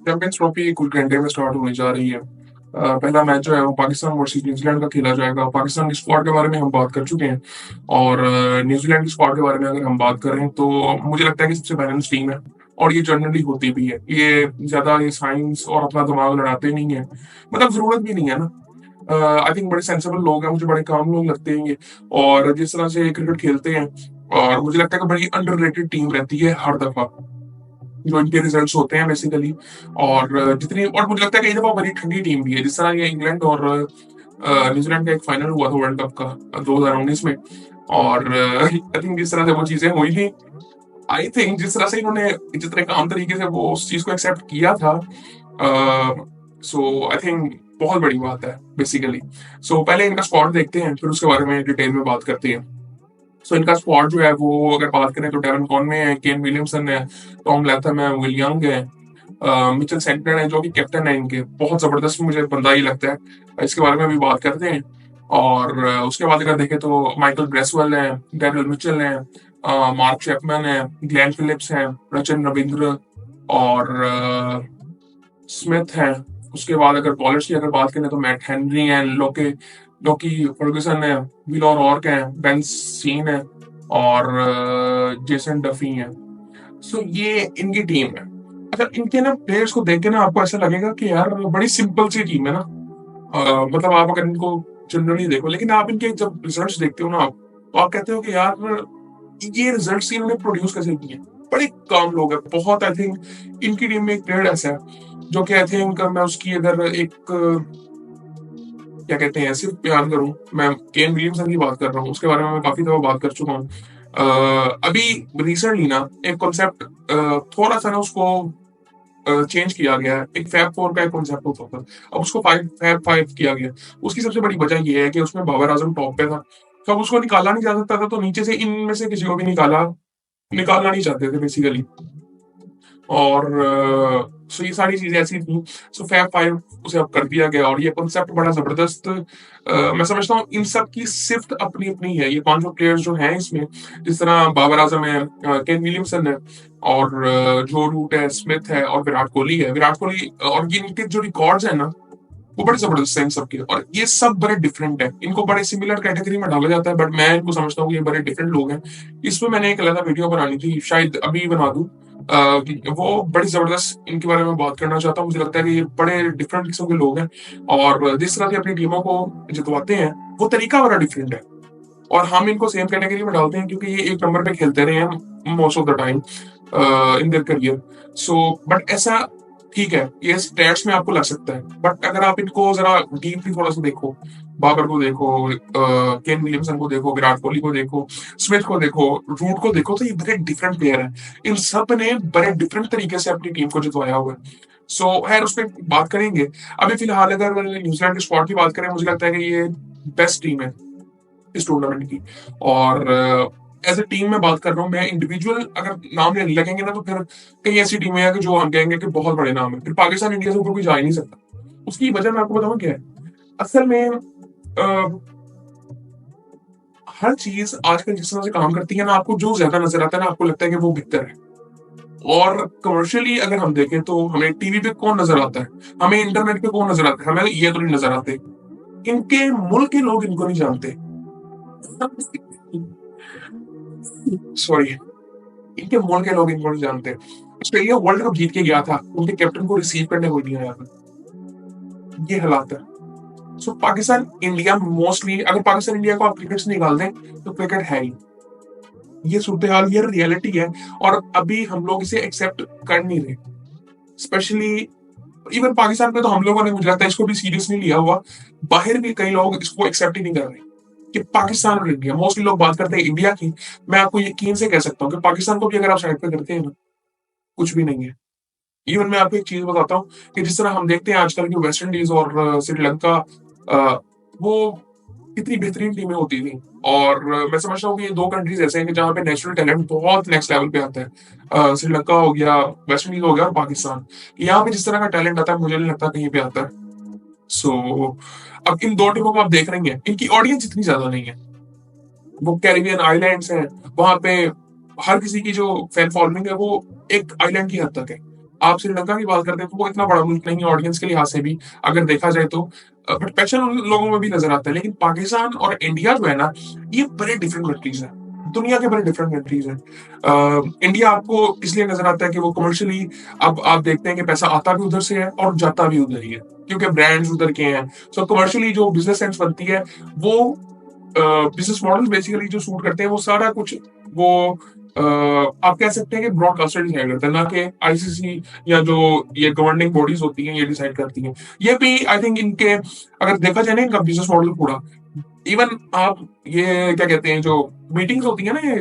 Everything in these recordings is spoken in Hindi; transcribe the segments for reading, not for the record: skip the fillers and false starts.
चैंपियंस ट्रॉफी कुछ घंटे में स्टार्ट होने जा रही है। पहला मैच जो है वो पाकिस्तान वर्सेस न्यूजीलैंड का खेला जाएगा। पाकिस्तान की स्क्वाड के बारे में हम बात कर चुके हैं और न्यूजीलैंड की स्क्वाड के बारे में अगर हम बात करें तो मुझे लगता है कि सबसे बैलेंस टीम है और ये जनरली होती भी है। ये ज्यादा ये साइंस और अपना दिमाग लड़ाते नहीं है, मतलब जरूरत भी नहीं है ना। आई थिंक बड़े सेंसिबल लोग हैं, मुझे बड़े काम लोग लगते हैं ये। और जिस तरह से क्रिकेट खेलते हैं, और मुझे लगता है कि बड़ी अंडररेटेड टीम रहती है हर दफा जो इनके रिजल्ट्स होते हैं बेसिकली। और जितनी और मुझे लगता है कि ये दफा बड़ी ठंडी टीम भी है, जिस तरह ये इंग्लैंड और न्यूजीलैंड का एक फाइनल हुआ था वर्ल्ड कप का 2019 में। और आई थिंक जिस तरह से वो चीजें हुई थी, आई थिंक जिस तरह से इन्होंने जितने काम तरीके से वो उस चीज को एक्सेप्ट किया था, सो आई थिंक बहुत बड़ी बात है बेसिकली। सो पहले इनका स्क्वाड देखते हैं, फिर उसके बारे में डिटेल में बात करते हैं। सो इनका स्क्वाड जो है वो अगर बात करें तो डेवन कॉनवे है, केन विलियमसन है, टॉम लैथम है, विल यंग है, मिचेल सेंटनर है जो कि कैप्टन है इनके। बहुत जबरदस्त मुझे बंदा ही लगता है, इसके बारे में भी बात करते हैं। और उसके बाद अगर देखें तो माइकल ब्रेसवेल है, डैरिल मिचेल है, मार्क चैपमैन है, ग्लेन फिलिप्स है, रचन रविंद्र और स्मिथ है। उसके बाद अगर बॉलर्स की अगर बात करें तो मैट हेनरी है, लोके लोकी फर्गुसन है, विलॉर ऑर्क है, बेन सीन है और जेसन डफी है। सो ये इनकी टीम है। अच्छा, इनके ना प्लेयर्स को देख के ना आपको ऐसा लगेगा कि यार बड़ी सिंपल सी टीम है ना। मतलब आप अगर इनको जनरली देखो, लेकिन आप इनके जब रिजल्ट्स देखते हो ना आप, तो आप कहते हो कि यार ये रिजल्ट्स इन्होंने प्रोड्यूस कैसे किए। बड़े काम लोग हैं बहुत। आई थिंक इनकी टीम में एक प्लेयर ऐसा है जो कि आई थिंक मैं उसकी अगर एक क्या कहते हैं सिर्फ बयान करूं, मैं केन विलियमसन की बात कर रहा हूँ। उसके बारे में मैं काफी दफा बात कर चुका हूँ। अभी रिसेंटली ना एक कॉन्सेप्ट थोड़ा सा ना उसको चेंज किया गया है। एक फैब फोर का एक कॉन्सेप्ट होता था, अब उसको फाइव फैब फाइव किया गया। उसकी सबसे बड़ी वजह यह है कि उसमें बाबर आजम टॉप पे था, तो अब उसको निकाला नहीं जा सकता था, तो नीचे से इनमें से किसी को भी निकालना नहीं चाहते थे बेसिकली। और सो ये सारी चीजें ऐसी थी। सो फैब फाइव उसे अब कर दिया गया और ये कॉन्सेप्ट बड़ा जबरदस्त। मैं समझता हूँ इन सब की सिर्फ अपनी अपनी है, ये पांचों प्लेयर्स जो हैं इसमें, जिस तरह बाबर आजम है, केन विलियमसन है और जो रूट है, स्मिथ है और विराट कोहली है। विराट कोहली और ये इनके जो रिकॉर्ड्स है ना वो बड़े जबरदस्त हैं इन सबके। और ये सब बड़े डिफरेंट है, इनको बड़े सिमिलर कैटेगरी में डाला जाता है, बट मैं इनको समझता हूँ कि ये बड़े डिफरेंट लोग हैं। इसमें मैंने एक अलग वीडियो बनानी थी, शायद अभी बना दूं। वो बड़ी जबरदस्त इनके बारे में बात करना चाहता हूँ। मुझे लगता है कि ये बड़े डिफरेंट किस्म के लोग हैं और जिस तरह से अपनी टीमों को जितवाते हैं वो तरीका बड़ा डिफरेंट है। और हम इनको सेम कैटेगरी में डालते हैं क्योंकि ये एक नंबर पे खेलते रहे हैं most of the time in their career. So but ऐसा ठीक है, ये स्टैट्स में आपको लग सकता है, बट अगर आप इनको जरा डीपली थोड़ा सा देखो, बाबर को देखो, केन विलियमसन को देखो, विराट कोहली को देखो, स्मिथ को देखो, रूट को देखो, तो ये बड़े डिफरेंट प्लेयर हैं। इन सब ने बड़े डिफरेंट तरीके से अपनी टीम को जितवाया हुआ है। सो खैर उस पर बात करेंगे। अभी फिलहाल अगर न्यूजीलैंड के स्क्वाड की बात करें, मुझे लगता है कि ये बेस्ट टीम है इस टूर्नामेंट की। और एज ए टीम में बात कर रहा हूँ मैं, इंडिविजुअल अगर नाम लेने लगेंगे ना तो फिर कई ऐसी टीमें हैं कि जो हम कहेंगे कि बहुत बड़े नाम है, फिर पाकिस्तान इंडिया से ऊपर कोई जा ही नहीं सकता। उसकी वजह मैं आपको बताऊं क्या है। असल में हर चीज आजकल जिस तरह से काम करती है ना, आपको जो ज्यादा नजर आता है ना आपको लगता है कि वो बेहतर है। और कमर्शियली अगर हम देखें तो हमें टीवी पे कौन नजर आता है, हमें इंटरनेट पे कौन नजर आता है, हमें ये तो नहीं नजर आते। इनके मुल्क के लोग इनको नहीं जानते। सॉरी, इनके मुल्क के लोग इनको नहीं जानते। ऑस्ट्रेलिया वर्ल्ड कप जीत के गया था, उनके कैप्टन को रिसीव करने कोई नहीं आया था। ये हालात है। सो पाकिस्तान इंडिया मोस्टली, अगर पाकिस्तान इंडिया को आप क्रिकेट से निकाल दें तो क्रिकेट है ही। ये सूरत हाल, ये रियलिटी है। और अभी हम लोग इसे एक्सेप्ट कर नहीं रहे, स्पेशली इवन पाकिस्तान पे तो हम लोगों ने, मुझे लगता है, इसको भी सीरियस नहीं लिया हुआ। बाहर भी कई लोग इसको एक्सेप्ट ही नहीं कर रहे कि पाकिस्तान और इंडिया, मोस्टली लोग बात करते हैं इंडिया की। मैं आपको यकीन से कह सकता हूँ कि पाकिस्तान को भी अगर आप साइड पे करते हैं ना, कुछ भी नहीं है। इवन मैं आपको एक चीज बताता हूँ कि जिस तरह हम देखते हैं आजकल की वेस्ट इंडीज और श्रीलंका, वो कितनी बेहतरीन टीमें होती थी। और मैं समझता हूँ कि ये दो कंट्रीज ऐसे हैं कि जहाँ पे नेशनल टैलेंट बहुत नेक्स्ट लेवल पे आता है। श्रीलंका हो गया, वेस्ट इंडीज हो गया और पाकिस्तान। यहाँ पे जिस तरह का टैलेंट आता है मुझे नहीं लगता कहीं पे आता है। सो अब इन दो टीमों को आप देख रहे हैं, इनकी ऑडियंस इतनी ज्यादा नहीं है। वो कैरिबियन आइलैंड्स हैं, वहां पे हर किसी की जो फैन फॉलोइंग है वो एक आइलैंड की हद तक है। आप श्रीलंका की बात करते हैं तो वो इतना बड़ा मुल्क नहीं है ऑडियंस के लिहाज से भी अगर देखा जाए तो, बट पैशन उन लोगों में भी नजर आता है। लेकिन पाकिस्तान और इंडिया जो है ना, ये बड़े डिफरेंट कंट्रीज हैं, दुनिया के बड़े डिफरेंट कंट्रीज हैं। इंडिया आपको इसलिए नजर आता है कि वो कमर्शियली, अब आप देखते हैं कि पैसा आता भी उधर से है और जाता भी उधर ही है, क्योंकि ब्रांड्स उधर के हैं। सो कमर्शियली जो बिजनेस सेंस बनती है, वो बिजनेस मॉडल बेसिकली जो सूट करते हैं, वो सारा कुछ वो आप कह सकते हैं कि ब्रॉडकास्टर डिसाइड करते हैं, ना कि आईसीसी या जो ये गवर्निंग बॉडीज होती हैं ये डिसाइड करती हैं। ये भी आई थिंक इनके, अगर देखा जाए ना इनका बिजनेस मॉडल पूरा, इवन आप ये क्या कहते हैं, जो मीटिंग्स होती है ना ये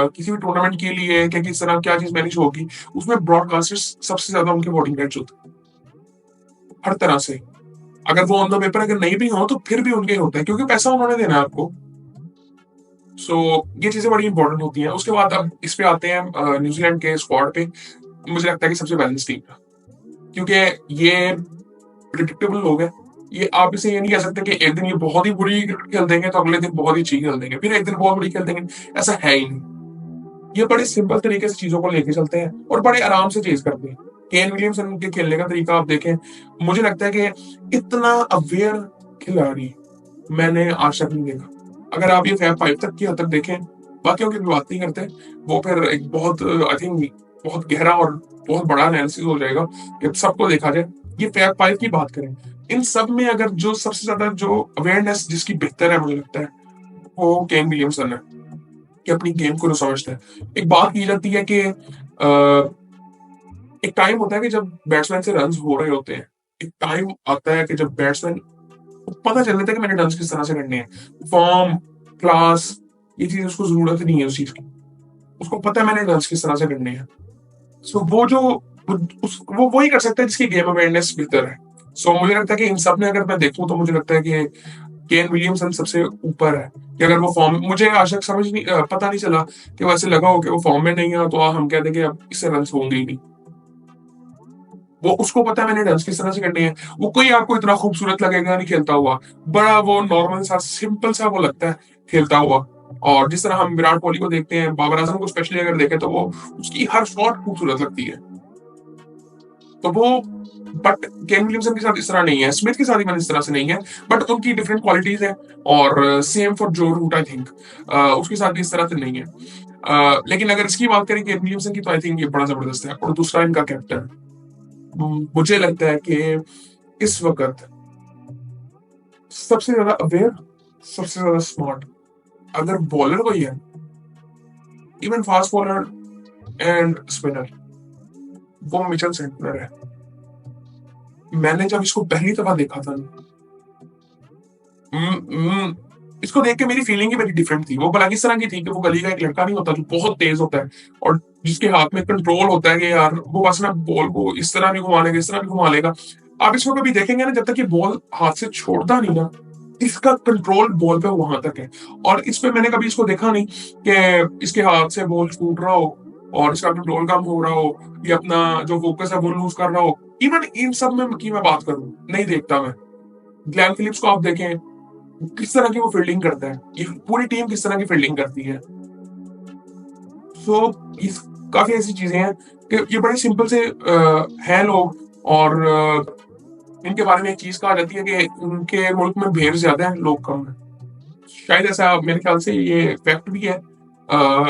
किसी भी टूर्नामेंट के लिए कि किस तरह क्या चीज मैनेज होगी, उसमें ब्रॉडकास्टर्स सबसे ज्यादा उनके वोटिंग राइट्स होते हैं हर तरह से। अगर वो ऑन द पेपर अगर नहीं भी हो तो फिर भी उनके होते हैं, क्योंकि पैसा उन्होंने देना है आपको। सो ये चीजें बड़ी इंपॉर्टेंट होती हैं। उसके बाद अब इस पे आते हैं न्यूजीलैंड के स्क्वाड पे। मुझे लगता है कि सबसे बैलेंस टीम है, क्योंकि ये प्रिडिक्टेबल लोग हैं। ये आप इसे ये नहीं कह सकते कि एक दिन ये बहुत ही बुरी क्रिकेट खेल देंगे तो अगले दिन बहुत ही अच्छी खेल देंगे, फिर एक दिन बहुत बुरी खेल देंगे, ऐसा है ही नहीं। ये बड़े सिंपल तरीके से चीजों को लेके चलते हैं और बड़े आराम से चेज करते हैं। केन विलियमसन के खेलने का तरीका आप देखें, मुझे लगता है कि इतना अवेयर खिलाड़ी मैंने आज तक नहीं देखा। अगर आप ये फैब फाइव तक की हद तक देखें, बाकियों की भी बात नहीं करते, वो फिर एक बहुत आई थिंक बहुत गहरा और बहुत बड़ा एनालिसिस हो जाएगा कि सबको देखा जाए। ये फैब फाइव की बात करें, इन सब में अगर जो सबसे ज्यादा जो अवेयरनेस जिसकी बेहतर है मुझे लगता है, वो केन विलियमसन है, कि अपनी गेम को जो समझता है। एक बात की जाती है कि एक टाइम होता है कि जब बैट्समैन से रन हो रहे होते हैं, एक टाइम आता है कि जब बैट्समैन को पता चल जाता है कि मैंने रन किस तरह से करने हैं, फॉर्म, क्लास, ये चीज उसको जरूरत नहीं है उस चीज की, उसको पता है मैंने रन किस तरह से करने हैं। सो वो जो वो वही कर सकता है जिसकी गेम अवेयरनेस बेहतर है। सो मुझे लगता है कि इन सब में अगर मैं देखूं तो मुझे लगता है कि केन विलियमसन सबसे ऊपर है। कि अगर वो फॉर्म, मुझे आज तक समझ नहीं पता नहीं चला कि वैसे लगा हो कि वो फॉर्म में नहीं है तो हम कह देंगे अब इससे रन होंगे ही नहीं। वो उसको पता है मैंने रन किस तरह से करने हैं। वो कोई आपको इतना खूबसूरत लगेगा नहीं खेलता हुआ, बड़ा वो नॉर्मल सा सिंपल सा वो लगता है खेलता हुआ। और जिस तरह हम विराट कोहली को देखते हैं, बाबर आजम को स्पेशली अगर देखें, तो वो उसकी हर शॉट खूबसूरत लगती है। तो वो, बट केन विलियमसन के साथ इस तरह नहीं है, स्मिथ के साथ इवन इस तरह से नहीं है, बट उनकी डिफरेंट क्वालिटीज है। और सेम फॉर जो रूट आई थिंक उसके साथ भी इस तरह से नहीं है। लेकिन अगर इसकी बात करें केन विलियमसन की, तो आई थिंक ये बड़ा जबरदस्त है। और दूसरा इनका कैप्टन, मुझे लगता है कि इस वक्त सबसे ज्यादा अवेयर, सबसे ज्यादा स्मार्ट अगर बॉलर कोई है, even fast bowler and spinner, वो मिचेल सेंटनर है। मैंने जब इसको पहली दफा देखा था, इसको देख के मेरी फीलिंग ही बड़ी डिफरेंट थी। वो भला किस तरह की थी कि वो गली का एक लड़का नहीं होता जो बहुत तेज होता है और जिसके हाथ में कंट्रोल होता है कि यार वो बस ना बॉल को इस तरह भी घुमा लेगा, इस तरह भी घुमा लेगा। आप इसको कभी देखेंगे ना, जब तक ये बॉल हाथ से छोड़ता नहीं ना, इसका कंट्रोल बॉल पे वहां तक है। और इस पे मैंने कभी इसको देखा नहीं कि इसके हाथ से बॉल छूट रहा हो और इसका कंट्रोल कम हो रहा हो, या अपना जो फोकस है वो लूज कर रहा हो। इवन इन सब में की मैं बात करूं, नहीं देखता मैं। ग्लेन फिलिप्स को आप देखें, किस तरह की वो फील्डिंग करता है, ये पूरी टीम किस तरह की फील्डिंग करती है। सो इस काफी ऐसी चीजें हैं कि ये बड़े सिंपल से हैं लोग। और इनके बारे में एक चीज कहा जाती है कि उनके मुल्क में भेड़ ज्यादा है, लोग कम है। शायद ऐसा मेरे ख्याल से ये फैक्ट भी है।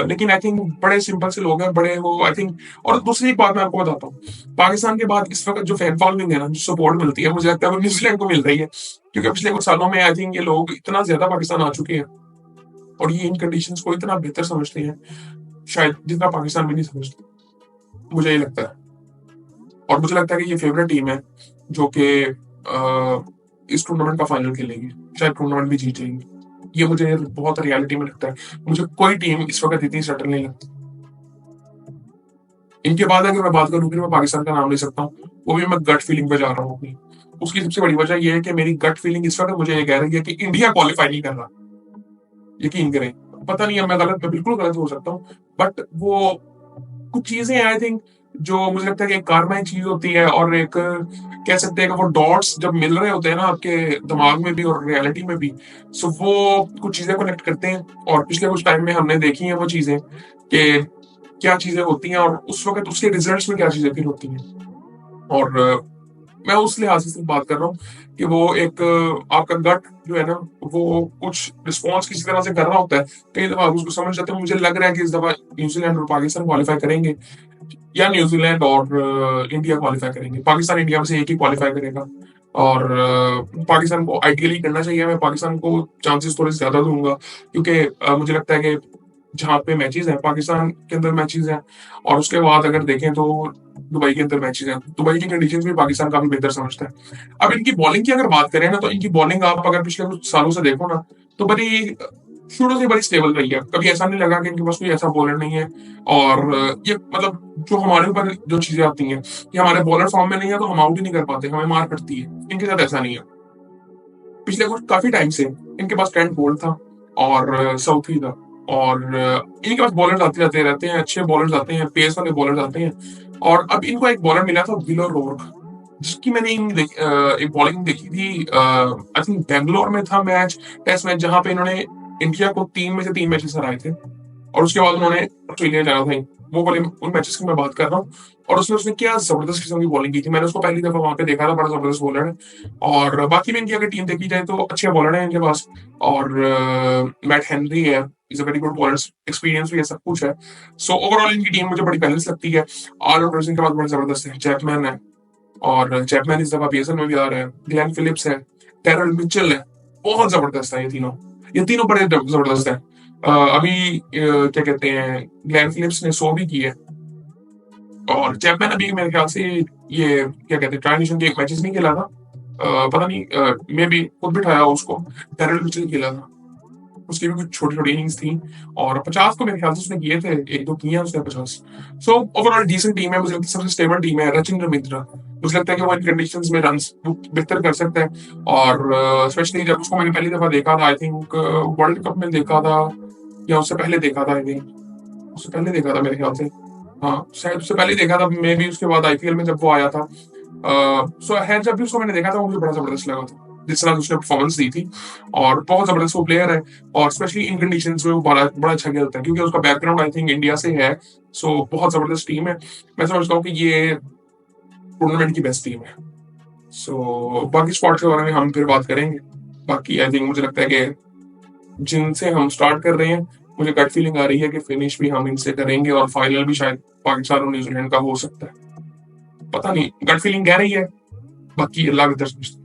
लेकिन आई थिंक बड़े सिंपल से लोग हैं, बड़े वो आई थिंक। और दूसरी एक बात मैं आपको बताता हूँ, पाकिस्तान के बाद इस वक्त जो फैन फॉलोइंग है ना, जो सपोर्ट मिलती है, मुझे लगता है वो न्यूजीलैंड को मिल रही है। क्योंकि पिछले कुछ सालों में आई थिंक ये लोग इतना ज्यादा पाकिस्तान आ चुके हैं और ये इन कंडीशंस को इतना बेहतर समझते हैं शायद जितना पाकिस्तान में नहीं समझते, मुझे ये लगता है। और मुझे लगता है कि ये फेवरेट टीम है जो कि इस टूर्नामेंट का फाइनल खेलेगी, शायद टूर्नामेंट भी जीत जाएंगी। ये मुझे बहुत रियलिटी में लगता है। मुझे कोई टीम इस वक्त इतनी सेटल नहीं लगती। इनके बाद अगर मैं बात करूँ, फिर मैं पाकिस्तान का नाम ले सकता हूँ, वो भी मैं गट फीलिंग पे जा रहा हूँ अपनी। उसकी सबसे बड़ी वजह यह है कि मेरी गट फीलिंग इस वक्त मुझे ये कह रही है कि इंडिया क्वालिफाई नहीं कर रहा। यकीन करें, पता नहीं है मैं गलत, मैं बिल्कुल गलत हो सकता हूँ, बट वो कुछ चीजें आई थिंक जो मुझे लगता है कि एक कार्माई चीज होती है, और एक कह सकते हैं कि वो डॉट्स जब मिल रहे होते हैं ना आपके दिमाग में भी और रियलिटी में भी, सो वो कुछ चीजें कनेक्ट करते हैं। और पिछले कुछ टाइम में हमने देखी हैं वो चीजें कि क्या चीज़ें होती हैं और उस वक़्त उसके रिज़ल्ट्स में क्या चीज़ें फिर होती हैं। और मैं उस लिहाज से सिर्फ बात कर रहा हूँ कि वो एक आपका गट जो है ना, वो कुछ रिस्पॉन्स किसी तरह से कर रहा होता है। कई दफ़ा आप उसको समझ जाते हो, मुझे लग रहा है कि इस दफ़ा न्यूज़ीलैंड और पाकिस्तान क्वालीफाई करेंगे, या न्यूज़ीलैंड और इंडिया क्वालीफाई करेंगे। पाकिस्तान इंडिया में से एक ही क्वालीफाई करेगा और पाकिस्तान को आइडियली करना चाहिए। मैं पाकिस्तान को चांसेस थोड़े ज़्यादा दूँगा, क्योंकि मुझे लगता है कि जहाँ पे मैचेज़ हैं, पाकिस्तान के अंदर मैचेज़ हैं, और उसके बाद अगर देखें तो दुबई के अंदर मैचेज़ हैं। दुबई की कंडीशंस भी पाकिस्तान काफ़ी बेहतर समझता है। अब इनकी बॉलिंग की अगर बात करें ना, तो इनकी बॉलिंग आप अगर पिछले कुछ सालों से देखो ना, तो बड़ी शुरू से बड़ी स्टेबल रही है। कभी ऐसा नहीं लगा कि इनके पास कोई ऐसा बॉलर नहीं है, और ये मतलब जो हमारे ऊपर जो चीज़ें आती हैं कि हमारे बॉलर फॉर्म में नहीं है तो हम आउट ही नहीं कर पाते, हमें मार पड़ती है। इनके साथ ऐसा नहीं है। पिछले कुछ काफ़ी टाइम से इनके पास ट्रेंट बोल्ट था और साउथी था, और इनके पास बॉलर्स आते जाते रहते हैं, अच्छे बॉलर्स आते हैं, पेस वाले बॉलर्स आते हैं। और अब इनको एक बॉलर मिला था, विलो रोर्क, जिसकी मैंने एक बॉलिंग देखी थी। आई थिंक बैंगलोर में था मैच, टेस्ट मैच, जहाँ पे इन्होंने इंडिया को 3 में से 3 मैचेस हराए थे, और उसके बाद उन्होंने ऑस्ट्रेलिया जाना था। वो वाले उन मैचेस की मैं बात कर रहा हूँ, और उसमें उसने क्या ज़बरदस्त किस्म की बॉलिंग की थी। मैंने उसको पहली दफ़ा वहाँ पे देखा था, बड़ा ज़बरदस्त बॉलर है। और बाकी भी इनकी अगर टीम देखी जाए तो अच्छे बॉलर हैं इनके पास, और मैट हेनरी है, is a very good bowler, experience भी है, सब कुछ है। सो ओवरऑल इनकी टीम मुझे बड़ी बैलेंस लगती है। ऑलराउंडर्स इनके पास बड़े ज़बरदस्त हैं, चैपमैन है, और चैपमैन इस दफ़ा पीएसएल में भी आ रहा है, ग्लेन फिलिप्स है, टेरल मिचेल है, बहुत ज़बरदस्त है ये तीनों। ये तीनों बड़े ज़बरदस्त हैं। अभी क्या कहते हैं, ग्लेन फिलिप्स ने 100 भी की है, और चैपमैन अभी मेरे ख्याल से ये क्या कहते हैं, ट्रांजिशन के एक मैचेस नहीं खेला था। पता नहीं, मे बी खुद बिठाया हो उसको। टेरल मिचेल खेला था, उसकी भी कुछ छोटी-छोटी इनिंग्स थी, और 50 तो मेरे ख्याल से उसने किए थे, 1-2 किए हैं उसने 50। सो ओवरऑल डिसेंट टीम है, मुझे लगता है सबसे स्टेबल टीम है। रचिंद्र मिश्रा, मुझे लगता है कि वो इन कंडीशंस में रन्स वो बेहतर कर सकता है, और स्पेशली जब उसको मैंने पहली दफ़ा देखा था, आई थिंक वर्ल्ड कप में देखा था, या उससे पहले देखा था, आई थिंक उससे पहले देखा था मेरे ख्याल से। हाँ, शायद उससे पहले ही देखा था, मे बी उसके बाद आईपीएल में जब वो आया था। सो खैर, जब भी उसको मैंने देखा था, वो मुझे बड़ा ज़बरदस्त लगा था, जिस तरह से उसने परफॉर्मेंस दी थी, और बहुत ज़बरदस्त वो प्लेयर है, और स्पेशली इन कंडीशंस में वो बड़ा अच्छा खेलता है, क्योंकि उसका बैकग्राउंड आई थिंक इंडिया से है। सो बहुत ज़बरदस्त टीम है। मैं समझता हूँ कि ये टूर्नामेंट की बेस्ट टीम है। सो बाकी स्पॉट्स के बारे में हम फिर बात करेंगे। बाकी आई थिंक मुझे लगता है कि जिनसे हम स्टार्ट कर रहे हैं, मुझे गट फीलिंग आ रही है कि फिनिश भी हम इनसे करेंगे, और फाइनल भी शायद पाकिस्तान और न्यूजीलैंड का हो सकता है। पता नहीं, गट फीलिंग कह रही है, बाकी अल्लाह बेहतर समझता है।